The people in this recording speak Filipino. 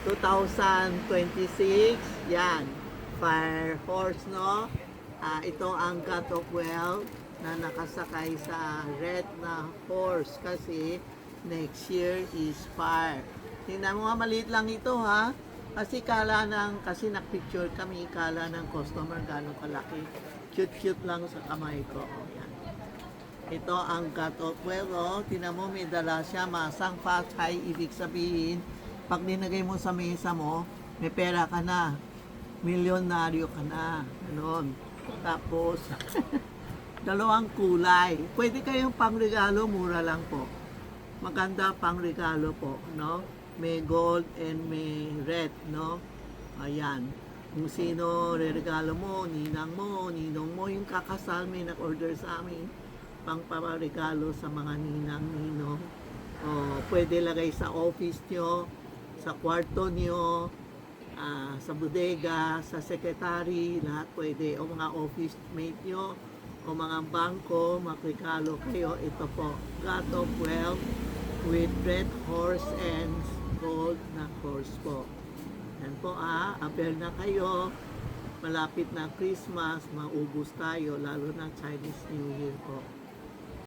2026. Yan. Fire horse, no? Ito ang God of Wealth na nakasakay sa red na horse kasi next year is fire. Tingnan mo nga, maliit lang ito ha. Kasi kasi nakpicture kami, kala ng customer gano'ng kalaki. Cute-cute lang sa kamay ko. Yan. Ito ang God of Wealth, oh. Tingnan mo, may dala siya, masang patay, ibig sabihin, pag dinagay mo sa mesa mo, may pera ka na. Milyonaryo ka na. Ganon. Tapos, dalawang kulay. Pwede kayong pangregalo, mura lang po. Maganda pangregalo po, no? May gold and may red, no? Ayan. Kung sino regalo mo, ninang mo, ninong mo, yung kakasal, may nag-order sa amin, pang paregalo sa mga ninang, ninong. O, pwede lagay sa office nyo, sa kwarto nyo, sa bodega, sa secretary, lahat pwede. O mga office mate nyo, o mga bangko, makregalo kayo. Ito po, God of Wealth with red horse and gold na horse po. Yan po avail na kayo. Malapit na Christmas, maubos tayo, lalo na Chinese New Year po.